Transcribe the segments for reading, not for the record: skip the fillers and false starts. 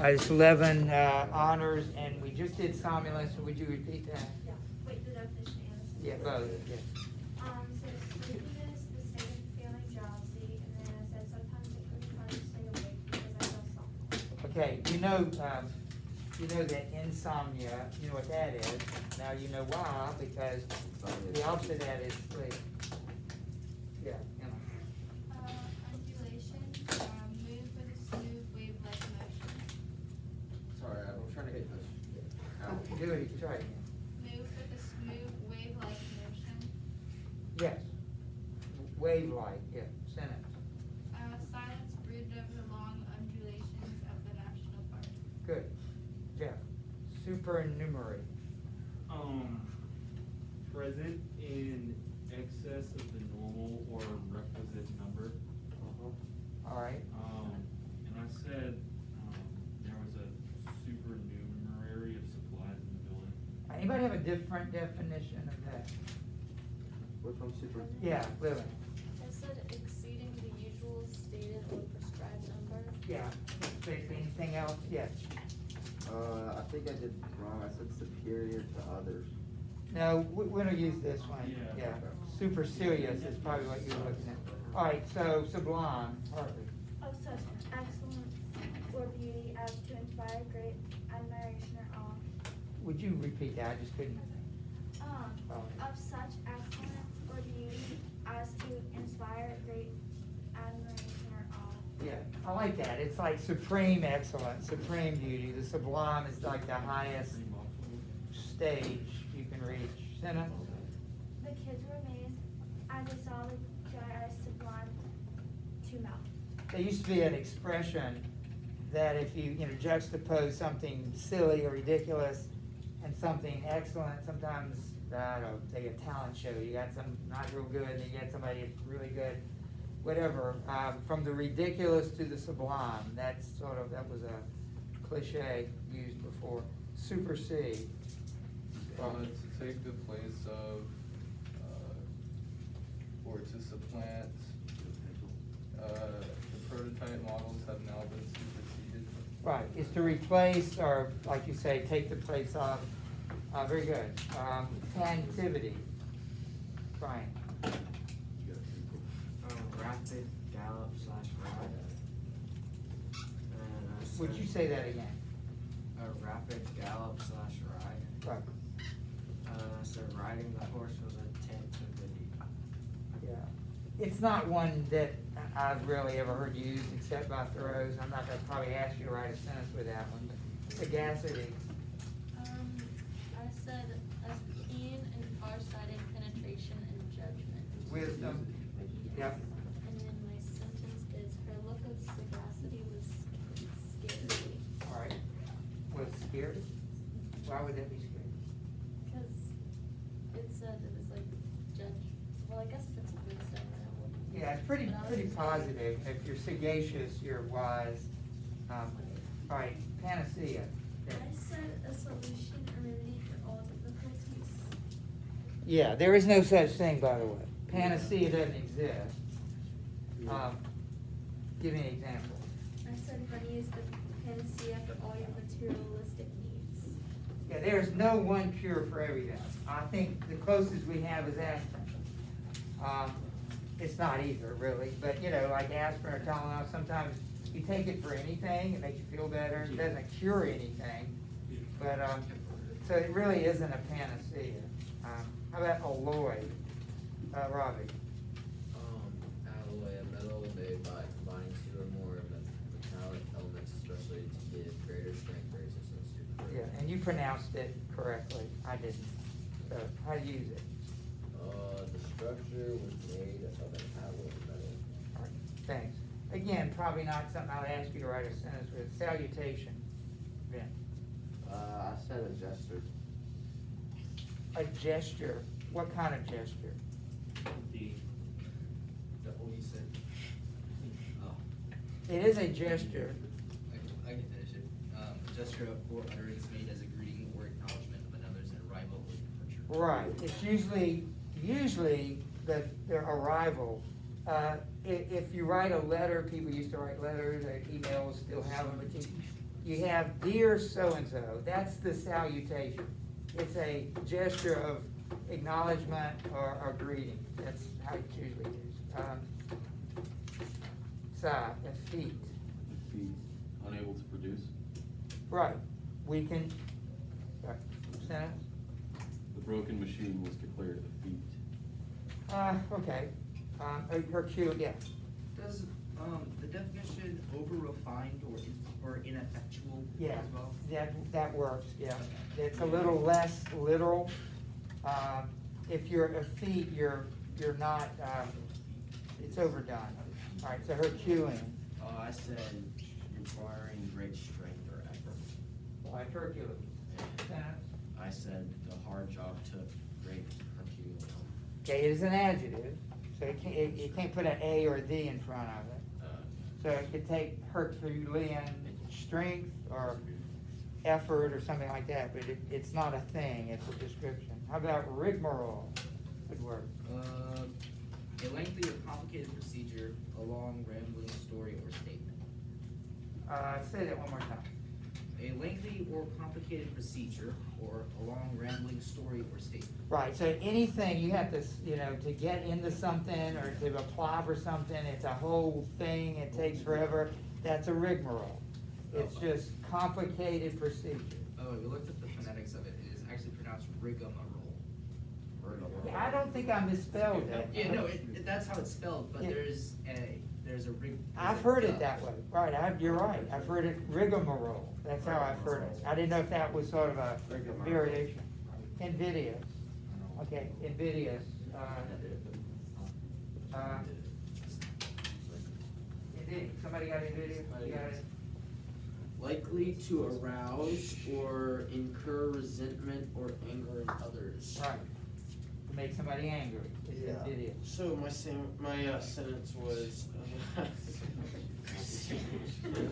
It's 11 honors, and we just did somnolence. Would you repeat that? Yeah. Wait, the definition and Yeah, both. Yeah. So sleepiness, the state of feeling drowsy, and then it says sometimes it can be hard to stay awake because I feel somnolent. Okay, you know that insomnia. You know what that is. Now you know why, because the opposite of that is sleep. Yeah. You know. Undulation, move with a smooth wave-like motion. Sorry, I'm trying to get this. Do it. Try it again. Move with a smooth wave-like motion. Yes. Wave-like. Yeah. Sentence. Silence brooded over the long undulations of the national park. Good. Jeff. Supernumerary. Present in excess of the normal or requisite number. All right. And I said, there was a supernumerary of supplies in the building. Anybody have a different definition of that? Which one's super? Yeah, Lily. I said exceeding the usual stated or prescribed number. Yeah. Anything else? Yes. I think I did wrong. I said superior to others. No, we're gonna use this one. Yeah. Supercilious is probably what you're looking at. All right, so sublime, Hartley. Of such excellence or beauty as to inspire great admiration or awe. Would you repeat that? I just couldn't. Of such excellence or beauty as to inspire great admiration or awe. Yeah, I like that. It's like supreme excellence, supreme beauty. The sublime is like the highest stage you can reach. Sentence? The kids were amazed as they saw the joy as sublime to melt. There used to be an expression that if you juxtapose something silly or ridiculous and something excellent, sometimes, I don't know, take a talent show, you got some not real good, and you got somebody really good, whatever, from the ridiculous to the sublime, that was a cliche used before. Supersede. To take the place of, or to supplant, the prototype models have now been superseded. Right, is to replace, or like you say, take the place of. Very good. Tantivity. Brian. Rapid gallop / ride. Would you say that again? A rapid gallop / ride. Right. So riding the horse was a tantivity. Yeah. It's not one that I've really ever heard used except by Thoreau's. I'm not gonna probably ask you to write a sentence with that one. Sagacity. I said a keen and far-sighted penetration and judgment. Wisdom. Yep. And then my sentence is her look of sagacity was scary. All right. Was scared? Why would that be scary? Because it said it was like judge, well, I guess it's wisdom. Yeah, it's pretty positive. If you're sagacious, you're wise. All right, panacea. I said a solution or remedy for all difficulties. Yeah, there is no such thing, by the way. Panacea doesn't exist. Give me an example. I said money is the panacea for all your materialistic needs. Yeah, there's no one cure for everything. I think the closest we have is aspirin. It's not either, really, but like aspirin or Tylenol, sometimes you take it for anything, it makes you feel better, it doesn't cure anything, but, so it really isn't a panacea. How about alloy? Robbie? Alloy, a metal made by combining two or more metallic elements, especially to give greater strength or resistance to corrosion. Yeah, and you pronounced it correctly, I didn't. So, how do you use it? The structure was made of an alloy metal. All right, thanks. Again, probably not something I'll ask you to write a sentence with. Salutation. Ben. I said a gesture. A gesture. What kind of gesture? What you said? It is a gesture. I can finish it. A gesture of poor utterance made as a greeting or acknowledgement of another's arrival or departure. Right. It's usually their arrival. If you write a letter, people used to write letters, emails still have them, but you have dear so-and-so, that's the salutation. It's a gesture of acknowledgement or greeting, that's how it's usually used. Sigh, feet, Defeat, unable to produce. right, we can, sentence? The broken machine was declared defeat. Okay, Hercule, yeah, Does, the definition over refined or ineffectual yeah, as well? that works, yeah. It's a little less literal. If you're a feat, you're not, it's overdone. All right, so Herculean, I said requiring great strength or effort. like Hercules. Sentence? I said the hard job took great Herculean. Okay, it is an adjective, so you can't put an A or the in front of it. So it could take Herculean strength or effort or something like that, but it's not a thing, it's a description. How about rigmarole? Good word. A lengthy or complicated procedure, a long rambling story or statement. Say that one more time. A lengthy or complicated procedure, or a long rambling story or statement. Right, so anything you have to, to get into something or to apply for something, it's a whole thing, it takes forever, that's a rigmarole. It's just complicated procedure. Oh, we looked at the phonetics of it, it is actually pronounced rigmarole. Yeah, I don't think I misspelled it. Yeah, no, that's how it's spelled, but Yeah. there's a rig. I've heard it that way, right, you're right, I've heard it rigmarole, that's how I've heard it. I didn't know if that was sort of a variation. Invidious, okay, invidious, invidious, somebody got invidious? You got it? Likely to arouse or incur resentment or anger in others. Right, to make somebody angry, is invidious. So my sentence was,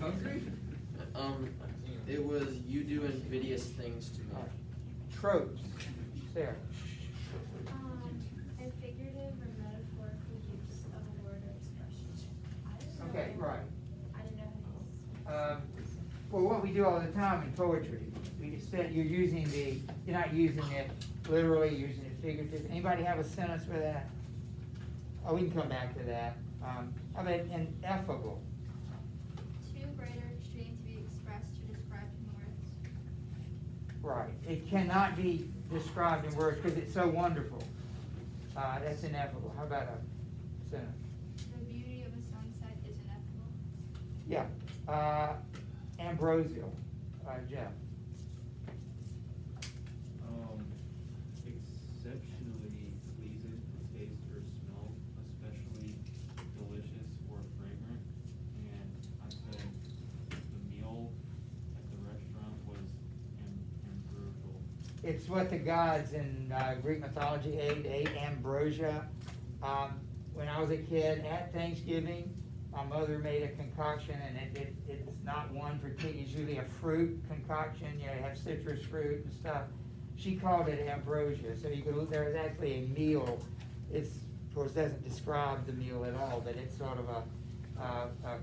Hungry? it was you do invidious things to me. Tropes, Sarah. A figurative or metaphorical use of a word or expression. I didn't know Okay, how- right. I didn't know how to use this. Well, what we do all the time in poetry, you're not using it literally, you're using it figuratively. Anybody have a sentence for that? Oh, we can come back to that. How about ineffable? Too great or extreme to be expressed or described in words. Right, it cannot be described in words because it's so wonderful. That's ineffable. How about a sentence? The beauty of a sunset is ineffable. Yeah, ambrosial, Jeff. Exceptionally pleasing to taste or smell, especially delicious or fragrant. And I said the meal at the restaurant was ambrosial. It's what the gods in Greek mythology ate ambrosia. When I was a kid at Thanksgiving, my mother made a concoction, and it's not one particular, it's usually a fruit concoction, you have citrus fruit and stuff. She called it ambrosia, so there's actually a meal. It's, of course, doesn't describe the meal at all, but it's sort of a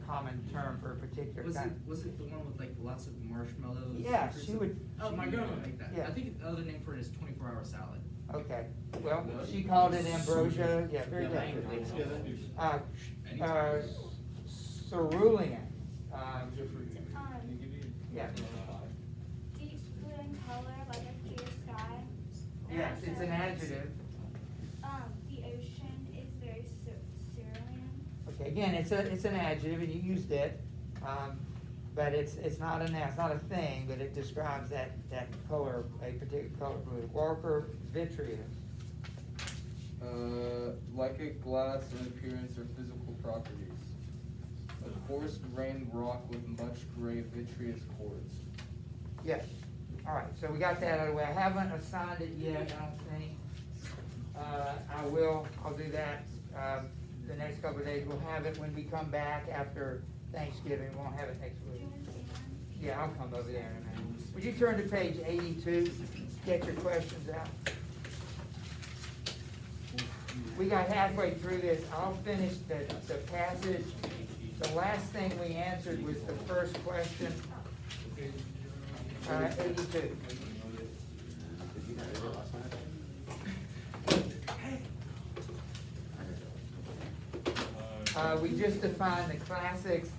common term for a particular kind. Was it the one with like lots of marshmallows? Yeah, Or she would. Oh, my grandma would make that. Yeah. I think the other name for it is 24-hour salad. Okay, well, she called it ambrosia, yeah, very Yeah, good. Thanksgiving. Cerulean, yeah. Deep blue in color, like a clear sky. Yes, it's an adjective. The ocean is very cerulean. Okay, again, it's an adjective, and you used it, but it's not a noun, it's not a thing, but it describes that color, a particular color blue. Walker, vitreous. Like a glass in appearance or physical properties. A coarse grained rock with much gray vitreous cores. Yes, all right, so we got that out of the way. I haven't assigned it yet, I don't think. I'll do that, the next couple of days. We'll have it when we come back after Thanksgiving, we won't have it next Do week. you want to see one? Yeah, I'll come over there in a minute. Would you turn to page 82, get your questions out? We got halfway through this, I'll finish the passage. The last thing we answered was the first question, 82. Did you not read it last night? We just defined the classics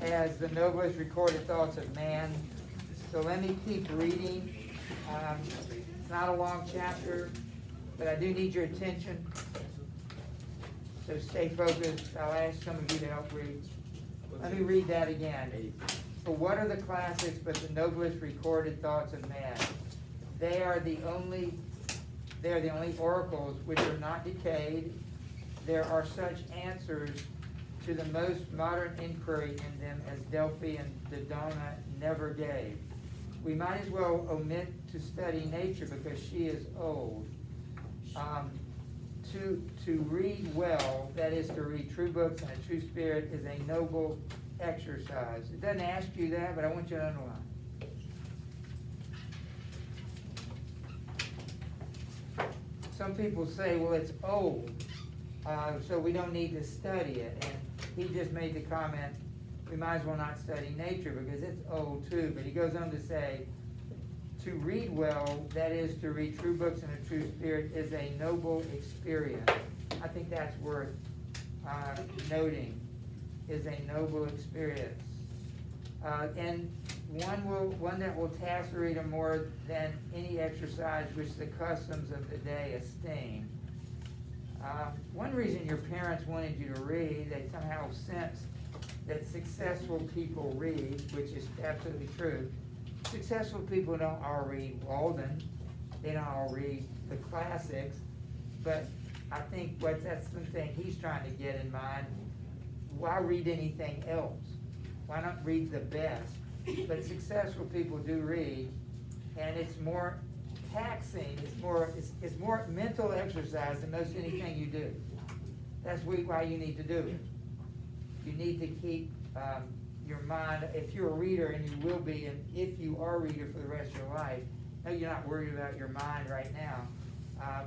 as the noblest recorded thoughts of man. So let me keep reading. It's not a long chapter, but I do need your attention. So stay focused. I'll ask some of you to help read. Let me read that again. For what are the classics but the noblest recorded thoughts of man? They are the only oracles which are not decayed. There are such answers to the most modern inquiry in them as Delphi and Dodona never gave. We might as well omit to study nature because she is old. To read well, that is to read true books and a true spirit, is a noble exercise. It doesn't ask you that, but I want you to underline. Some people say, well, it's old, so we don't need to study it. And he just made the comment, we might as well not study nature because it's old too. But he goes on to say, to read well, that is to read true books in a true spirit, is a noble experience. I think that's worth noting, is a noble experience. And one that will task the reader more than any exercise which the customs of the day esteem. One reason your parents wanted you to read, they somehow sensed that successful people read, which is absolutely true. Successful people don't all read Walden, they don't all read the classics, but I think that's the thing he's trying to get in mind. Why read anything else? Why not read the best? But successful people do read, and it's more taxing, it's more mental exercise than most anything you do. That's why you need to do it. You need to keep your mind, if you're a reader, and you will be, and if you are a reader for the rest of your life, no, you're not worried about your mind right now,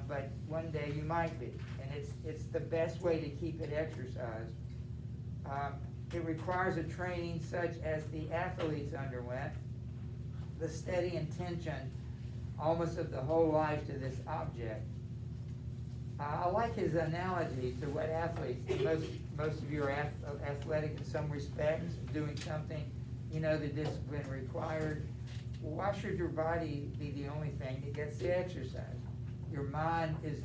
but one day you might be, and it's the best way to keep it exercised. It requires a training such as the athletes underwent, the steady intention almost of the whole life to this object. I like his analogy to what athletes, most of you are athletic in some respects, doing something, you know the discipline required. Well, why should your body be the only thing that gets the exercise? Your mind is,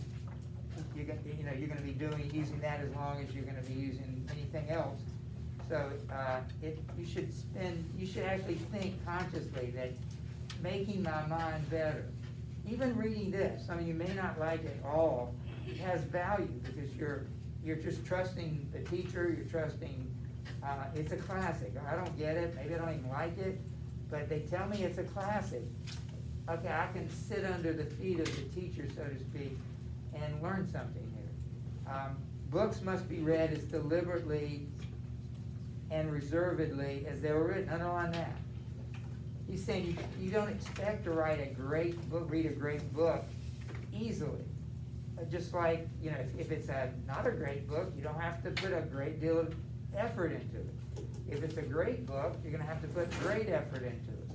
you're going to be using that as long as you're going to be using anything else. So you should actually think consciously that making my mind better. Even reading this, some of you may not like it all, it has value because you're just trusting the teacher, you're trusting, it's a classic. I don't get it, maybe I don't even like it, but they tell me it's a classic. Okay, I can sit under the feet of the teacher, so to speak, and learn something here. Books must be read as deliberately and reservedly as they were written. Underline that. He's saying you don't expect to write a great book, read a great book easily. Just like, if it's not a great book, you don't have to put a great deal of effort into it. If it's a great book, you're going to have to put great effort into it.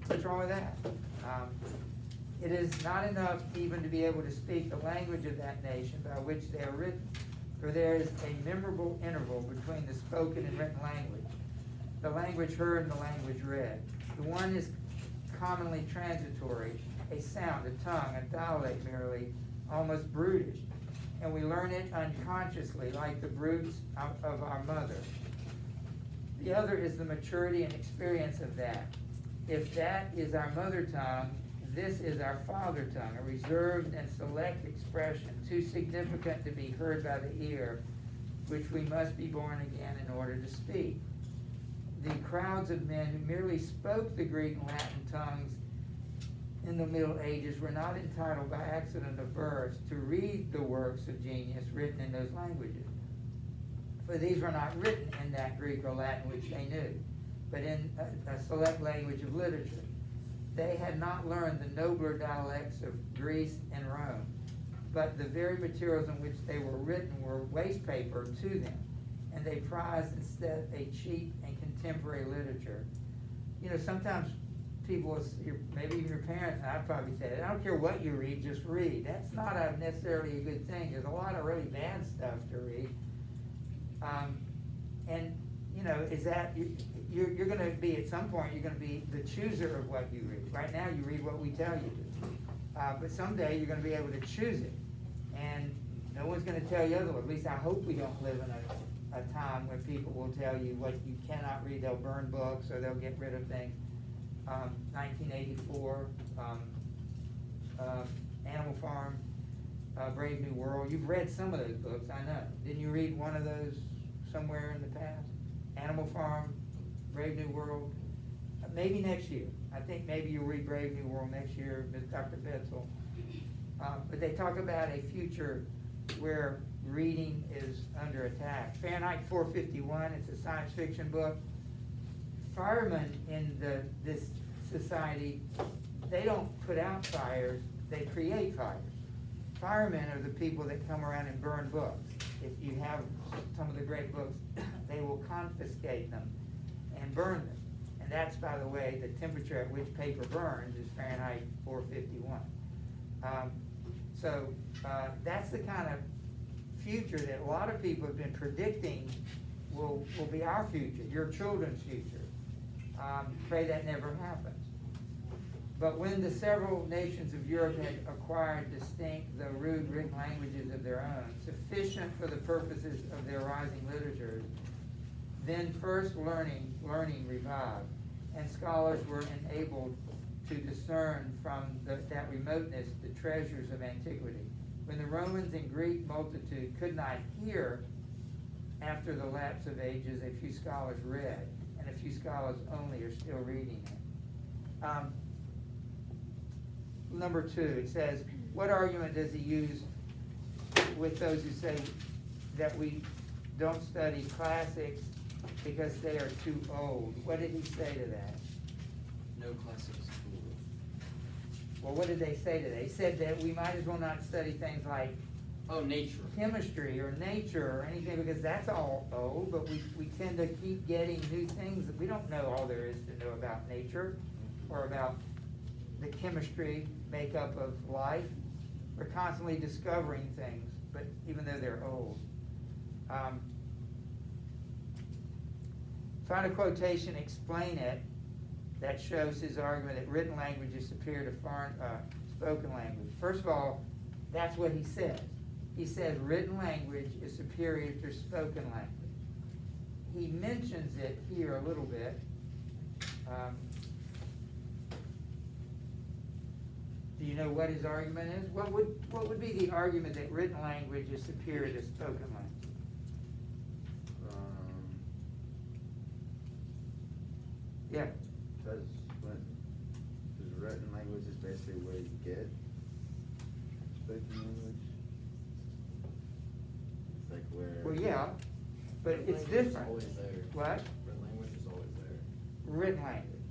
What's wrong with that? It is not enough even to be able to speak the language of that nation by which they are written, for there is a memorable interval between the spoken and written language, the language heard and the language read. The one is commonly transitory, a sound, a tongue, a dialect merely, almost brutish, and we learn it unconsciously like the brutes of our mother. The other is the maturity and experience of that. If that is our mother tongue, this is our father tongue, a reserved and select expression, too significant to be heard by the ear, which we must be born again in order to speak. The crowds of men who merely spoke the Greek and Latin tongues in the Middle Ages were not entitled by accident of birth to read the works of genius written in those languages. For these were not written in that Greek or Latin which they knew, but in a select language of literature. They had not learned the nobler dialects of Greece and Rome, but the very materials in which they were written were waste paper to them, and they prized instead a cheap and contemporary literature. you know, sometimes people, maybe even your parents, and I'd probably say, I don't care what you read, just read. That's not necessarily a good thing. There's a lot of really bad stuff to read. And, you know, is that, you're gonna be, at some point, you're gonna be the chooser of what you read. Right now, you read what we tell you to. But someday, you're gonna be able to choose it. And no one's gonna tell you otherwise. At least I hope we don't live in a time when people will tell you what you cannot read. They'll burn books, or they'll get rid of things. 1984, Animal Farm, Brave New World. You've read some of those books, I know. Didn't you read one of those somewhere in the past? Animal Farm, Brave New World. Maybe next year. I think maybe you'll read Brave New World next year, Ms. Dr. Betzel. But they talk about a future where reading is under attack. Fahrenheit 451, it's a science fiction book. Firemen in this society, they don't put out fires, they create fires. Firemen are the people that come around and burn books. If you have some of the great books, they will confiscate them and burn them. And that's, by the way, the temperature at which paper burns is Fahrenheit 451. That's the kind of future that a lot of people have been predicting will be our future, your children's future. Pray that never happens. But when the several nations of Europe had acquired distinct, though rude, written languages of their own, sufficient for the purposes of their rising literatures, then first learning revived, and scholars were enabled to discern from that remoteness the treasures of antiquity. When the Romans and Greek multitude could not hear after the lapse of ages, a few scholars read, and a few scholars only are still reading it. Number 2, it says, what argument does he use with those who say that we don't study classics because they are too old? What did he say to that? No classics school. Well, what did they say to that? He said that we might as well not study things like Nature. chemistry or nature or anything, because that's all old, but we tend to keep getting new things. We don't know all there is to know about nature or about the chemistry makeup of life. We're constantly discovering things, but even though they're old. Find a quotation, explain it, that shows his argument that written language is superior to foreign spoken language. First of all, that's what he says. He says written language is superior to spoken language. He mentions it here a little bit. Do you know what his argument is? What would be the argument that written language is superior to spoken language? Yeah. Because written language is basically where you get spoken language. It's like where. Well, yeah, but it's different. Always there. What? Written language is always there. Written language.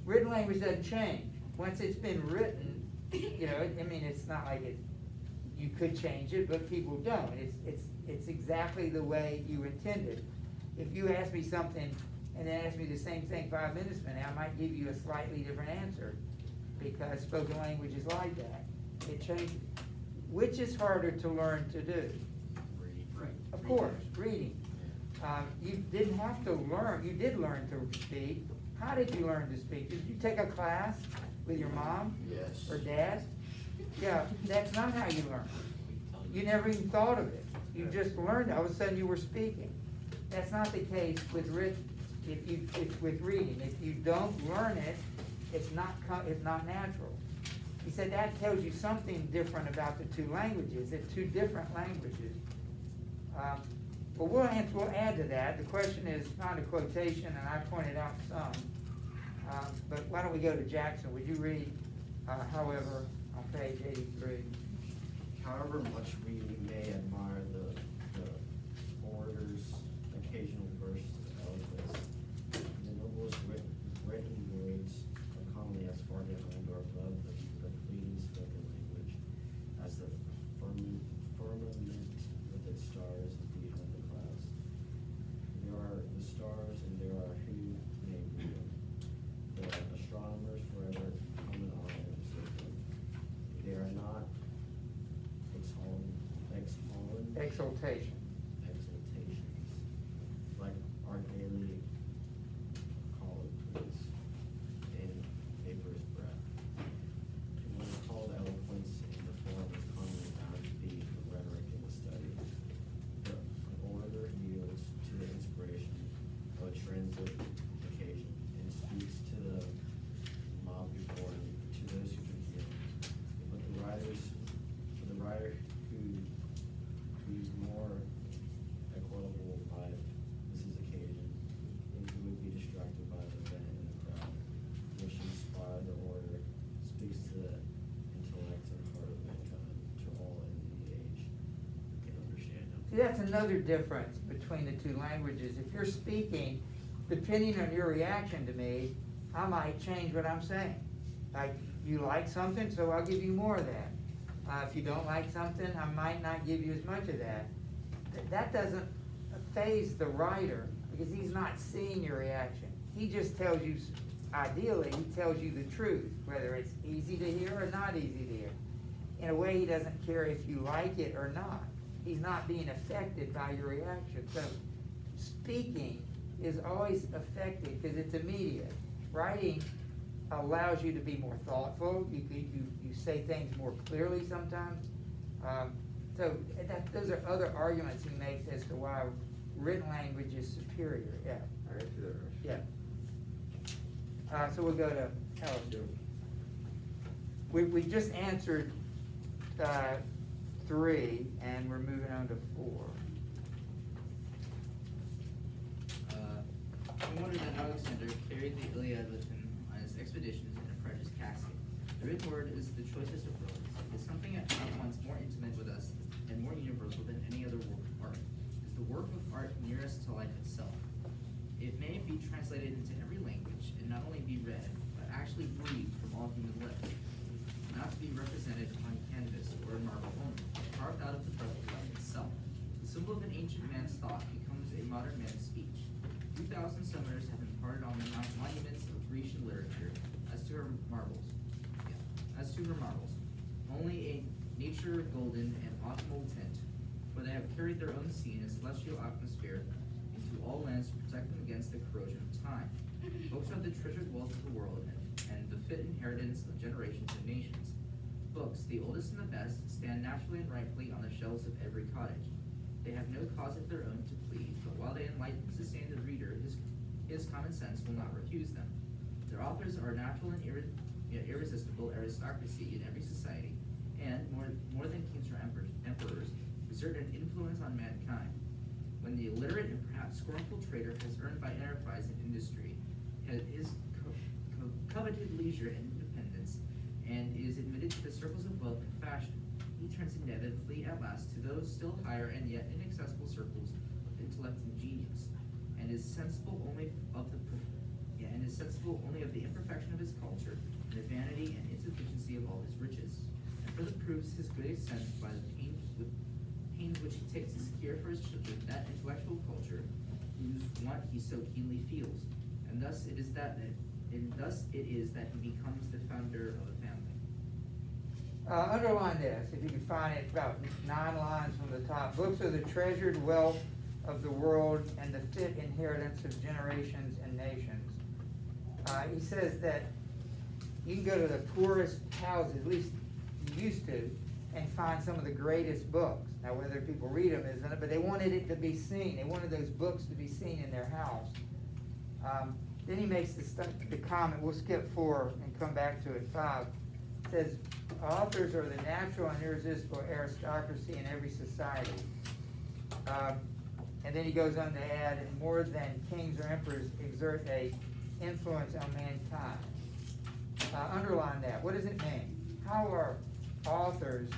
Written language doesn't change. Once it's been written, you know, I mean, it's not like you could change it, but people don't. It's exactly the way you intended. If you ask me something and then ask me the same thing 5 minutes from now, I might give you a slightly different answer, because spoken language is like that. It changes. Which is harder to learn to do? Read. Right. Of course, reading. You didn't have to learn, you did learn to speak. How did you learn to speak? Did you take a class with your mom? Yes. Or dad? Yeah, that's not how you learn. You never even thought of it. You just learned it. All of a sudden you were speaking. That's not the case with written. With reading. If you don't learn it, it's not natural. He said that tells you something different about the two languages. They're two different languages. Well, we'll add to that. The question is, find a quotation, and I pointed out some. But why don't we go to Jackson? Would you read, however, on page 83? However much we may admire the orator's occasional bursts of eloquence, the noblest written words are commonly as far behind or above the fleeting spoken language as the firmament with its stars is behind the clouds. There are the stars, and there are who may read them. astronomers forever come on every system. They are not Exaltation. exaltations, like our daily call it please, in paper's breath. And when called eloquence in the form is commonly found to be the rhetoric in the study. The orator yields to the inspiration of a transit occasion and speaks to the mob before him, to those who can hear. But the writer who's more equitable by Mrs. Occasion, and who would be distracted by the event in the crowd, which inspired the orator, speaks to the intellect and heart of mankind, to all in the age can understand him. See, that's another difference between the two languages. If you're speaking, depending on your reaction to me, I might change what I'm saying. Like, you like something, so I'll give you more of that. If you don't like something, I might not give you as much of that. That doesn't faze the writer, because he's not seeing your reaction. He just tells you, ideally, he tells you the truth, whether it's easy to hear or not easy to hear. In a way, he doesn't care if you like it or not. He's not being affected by your reaction. So speaking is always affected because it's immediate. Writing allows you to be more thoughtful. You say things more clearly sometimes. Those are other arguments he makes as to why written language is superior. Yeah. All right, to the rush. Yeah. So we'll go to Alistair. We just answered 3, and we're moving on to 4. In order that Alexander carried the Iliad with him on his expeditions in a precious casket. The written word is the choicest of words. It is something at once more intimate with us and more universal than any other work of art. It is the work of art nearest to life itself. It may be translated into every language and not only be read, but actually breathed from all human lips. Not to be represented on canvas or in marble only, but carved out of the breath of life itself. The symbol of an ancient man's thought becomes a modern man's speech. 2,000 summoners have imparted on the monuments of Grecian literature as to her marvels. Only a nature golden and autumnal tint, for they have carried their own scene and celestial atmosphere into all lands to protect them against the corrosion of time. Books are the treasured wealth of the world and the fit inheritance of generations and nations. Books, the oldest and the best, stand naturally and rightfully on the shelves of every cottage. They have no cause of their own to plead, but while they enlighten and sustain the reader, his common sense will not refuse them. Their authors are natural and irresistible aristocracy in every society, and, more than kings or emperors, exert an influence on mankind. When the illiterate and perhaps scornful trader has earned by enterprise and industry his coveted leisure and independence, and is admitted to the circles of wealth and fashion, he turns inevitably at last to those still higher and yet inaccessible circles of intellect and genius, and is sensible only of the imperfection of his culture, and the vanity and insufficiency of all his riches, and further proves his great sense by the pains which he takes to secure for his children that intellectual culture whose want he so keenly feels, and thus it is that he becomes the founder of a family. Underline this, if you can find it, about 9 lines from the top. Books are the treasured wealth of the world and the fit inheritance of generations and nations. He says that you can go to the poorest houses, at least you used to, and find some of the greatest books. Now, whether people read them isn't it, but they wanted it to be seen. They wanted those books to be seen in their house. Then he makes the comment, we'll skip 4 and come back to it, 5. It says, authors are the natural and irresistible aristocracy in every society. And then he goes on to add, more than kings or emperors exert a influence on mankind. Underline that. What does it mean? How are authors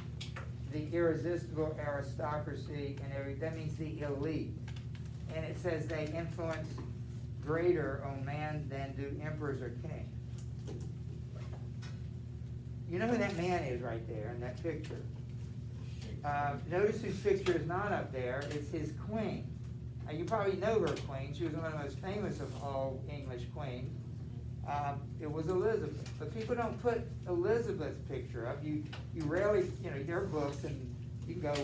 the irresistible aristocracy and that means the elite? And it says they influence greater on man than do emperors or kings. You know who that man is right there in that picture? Notice whose picture is not up there. It's his queen. You probably know her queen. She was one of the most famous of all English queens. it was Elizabeth. But people don't put Elizabeth's picture up. You rarely, there are books and you go,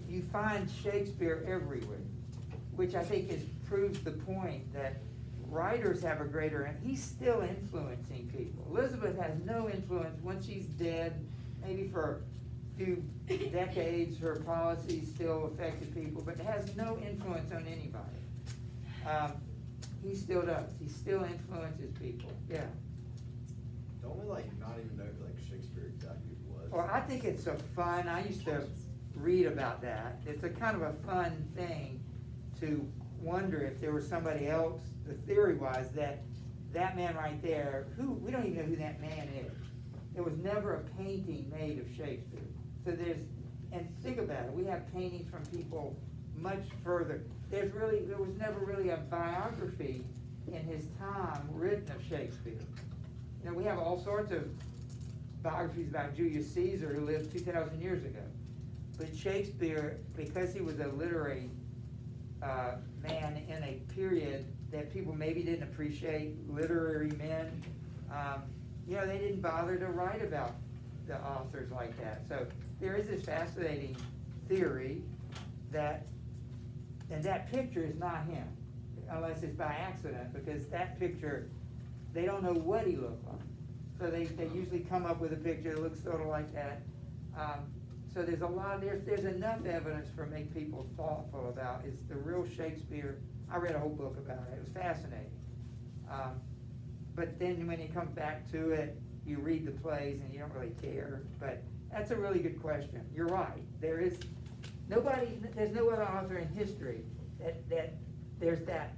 you find Shakespeare everywhere, which I think proves the point that writers have a greater, and he's still influencing people. Elizabeth has no influence once she's dead, maybe for a few decades, her policies still affected people, but has no influence on anybody. He still does. He still influences people, yeah. Don't we not even know who Shakespeare exactly was? Well, I think it's I used to read about that. It's a kind of a fun thing to wonder if there was somebody else, the theory was that man right there, we don't even know who that man is. There was never a painting made of Shakespeare. So and think about it, we have paintings from people much further. There was never really a biography in his time written of Shakespeare. We have all sorts of biographies about Julius Caesar who lived 2,000 years ago. But Shakespeare, because he was a literary man in a period that people maybe didn't appreciate, literary men, they didn't bother to write about the authors like that. So there is this fascinating theory and that picture is not him, unless it's by accident, because that picture, they don't know what he looked like. So they usually come up with a picture that looks sort of like that. So there's enough evidence for make people thoughtful about, is the real Shakespeare. I read a whole book about it. It was fascinating. But then when you come back to it, you read the plays and you don't really care. But that's a really good question. You're right. There's no other author in history that there's that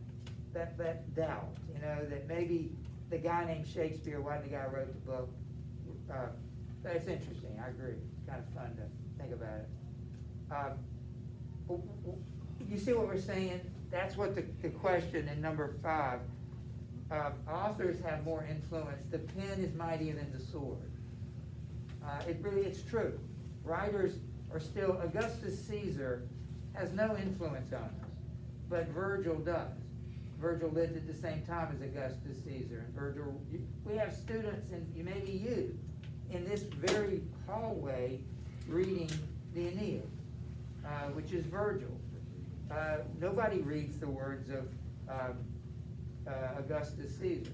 doubt, that maybe the guy named Shakespeare wasn't the guy who wrote the book. That's interesting. I agree. It's kind of fun to think about it. You see what we're saying? That's what the question in number 5. Authors have more influence. The pen is mightier than the sword. It's true. Writers are still, Augustus Caesar has no influence on us, but Virgil does. Virgil lived at the same time as Augustus Caesar. And Virgil, we have students, and maybe you, in this very hallway reading the Aeneid, which is Virgil. Nobody reads the words of Augustus Caesar.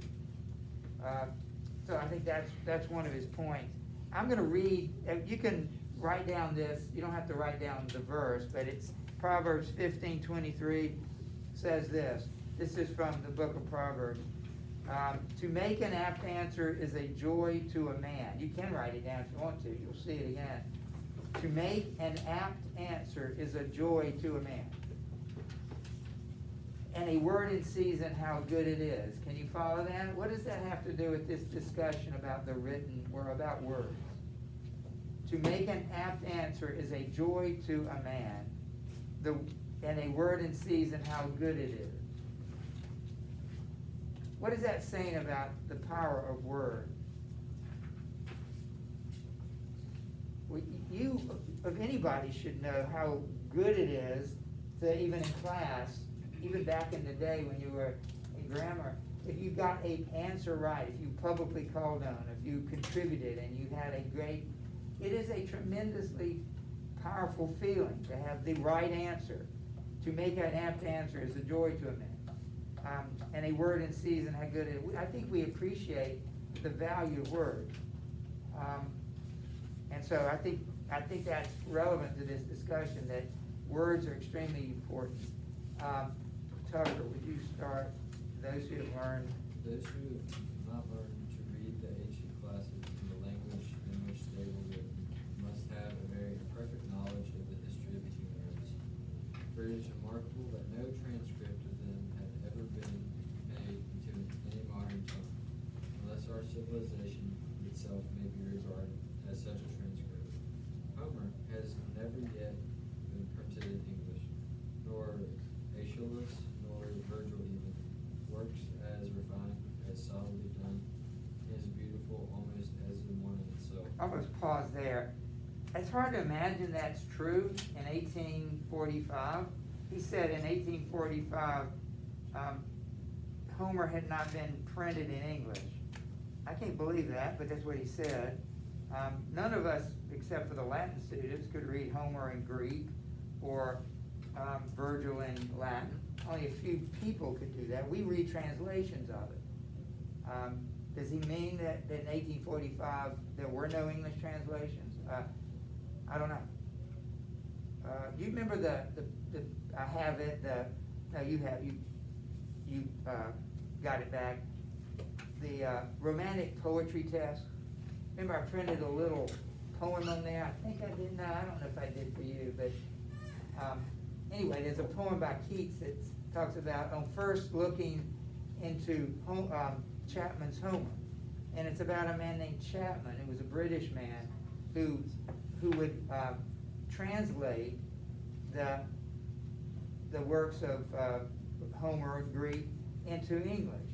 So I think that's one of his points. I'm going to read, you can write down this, you don't have to write down the verse, but it's Proverbs 15:23 says this. This is from the book of Proverbs. To make an apt answer is a joy to a man. You can write it down if you want to. You'll see it again. To make an apt answer is a joy to a man. And a word in season, how good it is. Can you follow that? What does that have to do with this discussion about the written, or about words? To make an apt answer is a joy to a man. And a word in season, how good it is. What is that saying about the power of words? Well, you, of anybody, should know how good it is to, even in class, even back in the day when you were in grammar, if you got an answer right, if you publicly called on, if you contributed and you had a great, it is a tremendously powerful feeling to have the right answer. To make an apt answer is a joy to a man. And a word in season, how good it is. I think we appreciate the value of words. And so I think that's relevant to this discussion, that words are extremely important. Tucker, would you start? Those who have learned. Those who have not learned to read the ancient classics in the language in which they were written must have a very perfect knowledge of the history of the human race. For it is remarkable that no transcript of them had ever been made into any modern tongue, unless our civilization itself may be regarded as such a transcript. Homer has never yet been printed in English, nor Aeschylus, nor Virgil even. Works as refined, as solidly done, as beautiful almost as in one in itself. I'll just pause there. It's hard to imagine that's true in 1845. He said in 1845, Homer had not been printed in English. I can't believe that, but that's what he said. None of us, except for the Latin students, could read Homer in Greek or Virgil in Latin. Only a few people could do that. We read translations of it. Does he mean that in 1845 there were no English translations? I don't know. Do you remember I have it, no, you got it back. The romantic poetry test. Remember I printed a little poem on there? I think I did, no, I don't know if I did for you, but anyway, there's a poem by Keats that talks about on first looking into Chapman's Homer. And it's about a man named Chapman, who was a British man, who would translate the works of Homer in Greek into English.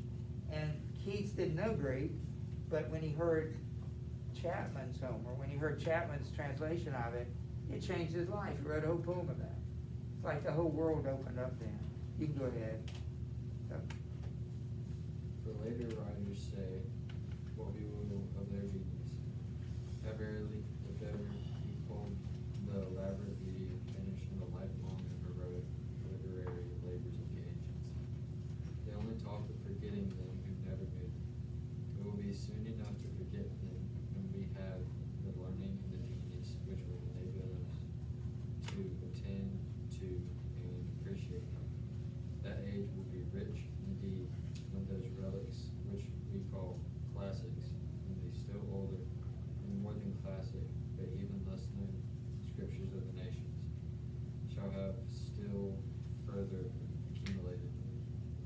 And Keats didn't know Greek, but when he heard Chapman's Homer, when he heard Chapman's translation of it, it changed his life. He wrote a whole poem about it. It's like the whole world opened up then. You can go ahead. So. For later writers say, what we will of their genius. Have verily the better equal the elaborate beauty and finish in the lifelong and heroic literary labors of the ancients. They only talk of forgetting them who never knew. It will be soon enough to forget them when we have the learning and the genius which will enable us to attend to and appreciate them. That age will be rich indeed when those relics which we call classics, when the still older and more than classic, but even less known scriptures of the nations, shall have still further accumulated,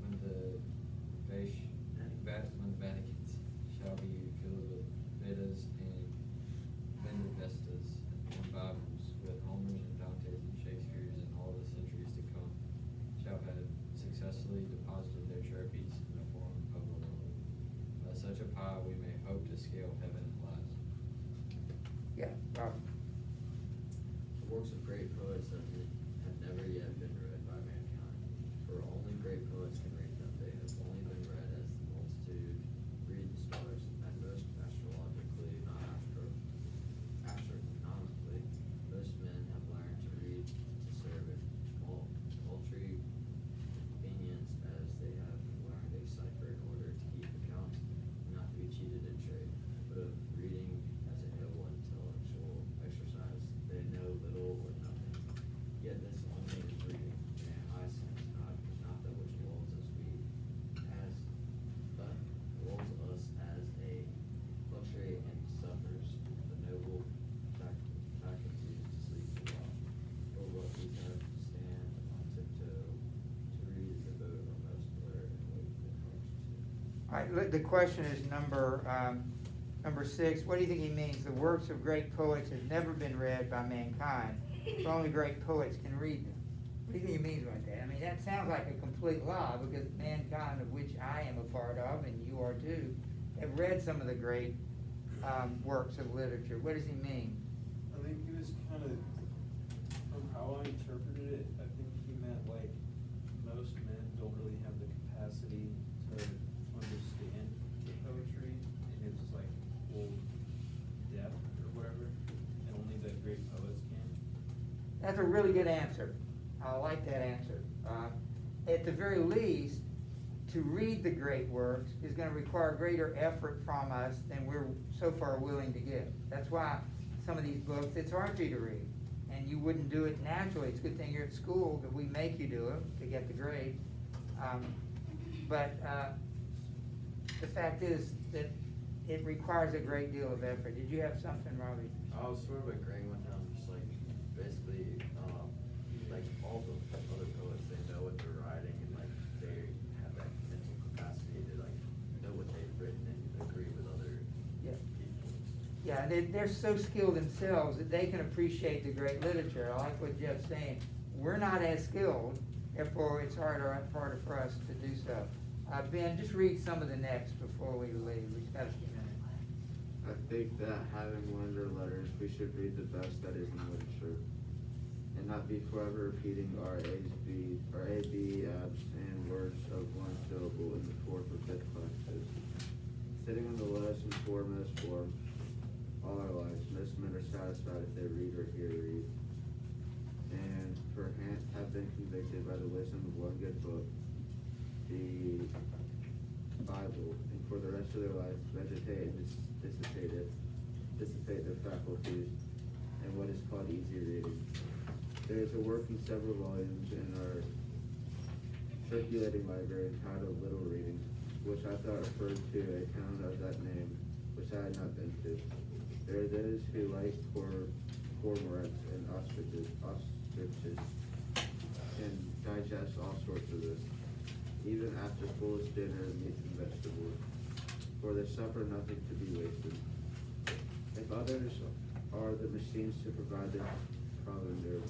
when the Vaticans shall be filled with Vedas and Vendavestas and Bibles, with Homers and Dantes and Shakespeare's and all the centuries to come, shall have successfully deposited their trophies in the form of a world. By such a pie we may hope to scale heaven at last. Yeah, Robert. The works of great poets have never yet been read by mankind, for only great poets can read them. They have only been read as the multitude read the stars, and most astrologically, not astronomically. Most men have learned to read to serve a paltry convenience, as they have learned a cipher in order to keep account, and not to be cheated in trade. But of reading as a noble intellectual exercise, they know little or nothing. Yet this only is reading, in a high sense, not that which lulls us as a luxury and suffers the noble faculties to sleep a while. But what we have to stand on tiptoe to read is the vote of most alert and wakeful hearts too. All right, the question is number 6. What do you think he means? The works of great poets have never been read by mankind, so only great poets can read them. What do you think he means by that? I mean, that sounds like a complete lie, because mankind, of which I am a part of, and you are too, have read some of the great works of literature. What does he mean? I think he was kind of, from how I interpreted it, I think he meant like most men don't really have the capacity to understand the poetry in its like full depth or whatever, and only the great poets can. That's a really good answer. I like that answer. At the very least, to read the great works is going to require greater effort from us than we're so far willing to give. That's why some of these books, it's hard for you to read, and you wouldn't do it naturally. It's a good thing you're at school, that we make you do it to get the grade. But the fact is that it requires a great deal of effort. Did you have something, Robbie? I was sort of agreeing with him, just like, basically, like all the other poets, they know what they're writing, and like, they have that mental capacity to like, know what they've written and agree with other people. Yeah, they're so skilled themselves that they can appreciate the great literature. I like what Jeff's saying. We're not as skilled, therefore it's harder for us to do so. Ben, just read some of the next before we leave. We've got a few minutes. I think that having learned our letters, we should read the best that is in literature. and not be forever repeating our A, B, abs, and words of one syllable in the fourth or fifth classes. Sitting on the lowest and foremost form all our lives, most men are satisfied if they read or hear read, and have been convicted by the wisdom of one good book, the Bible, and for the rest of their lives vegetate and dissipate their faculties in what is called easy reading. There is a work in several volumes in our circulating library entitled Little Reading, which I thought referred to a town of that name, which I had not been to. There are those who like cormorants and ostriches, and digest all sorts of this, even after fullest dinner of meats and vegetables, for they suffer nothing to be wasted. If others are the machines to provide the provender,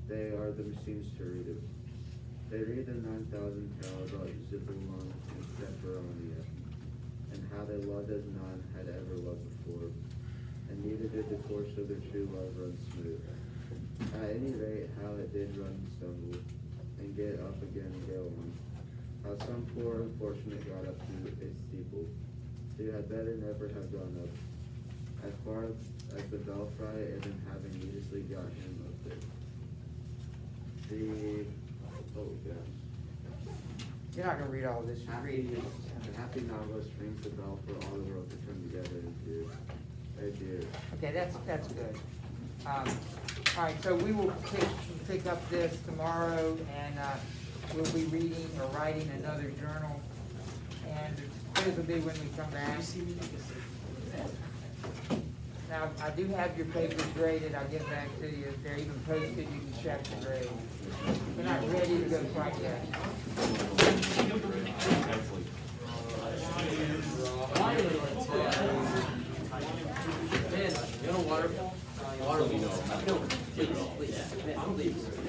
they are the machines to read it. They read the 9,000 tale about Zebulun and Zechariah, and how they loved as none had ever loved before, and neither did the course of their true love run smooth. At any rate, how it did run and stumble, and get up again and go on. How some poor unfortunate got up to a steeple, who had better never have gone up, as far as the belfry, and then having needlessly got him up there. You're not gonna read all this, you read it. The happy novelist rings the bell for all the world to come together into a dear. Okay, that's good. All right, so we will pick up this tomorrow, and we'll be reading or writing another journal, and the quiz will be when we come back. Now, I do have your papers graded, I'll get back to you, if they're even posted, you can check the grade. We're not ready to go quite yet.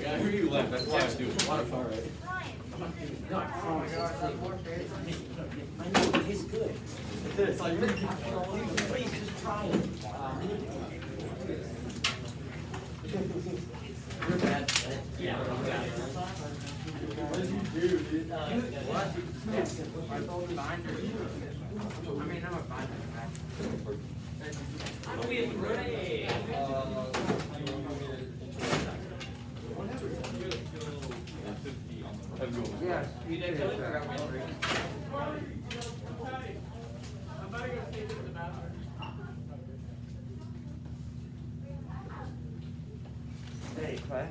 Yeah, I hear you laugh, that's why I do it. Waterfall, right? No, I promise it's clean. I know, it tastes good. It's like, please, just try it. You're bad. Yeah, I'm bad. What did you do, dude? What? I told you binder. I mean, I'm a binder back. I'm being great. Yes, you did. I'm about to go take it to the bathroom. Hey, Clay.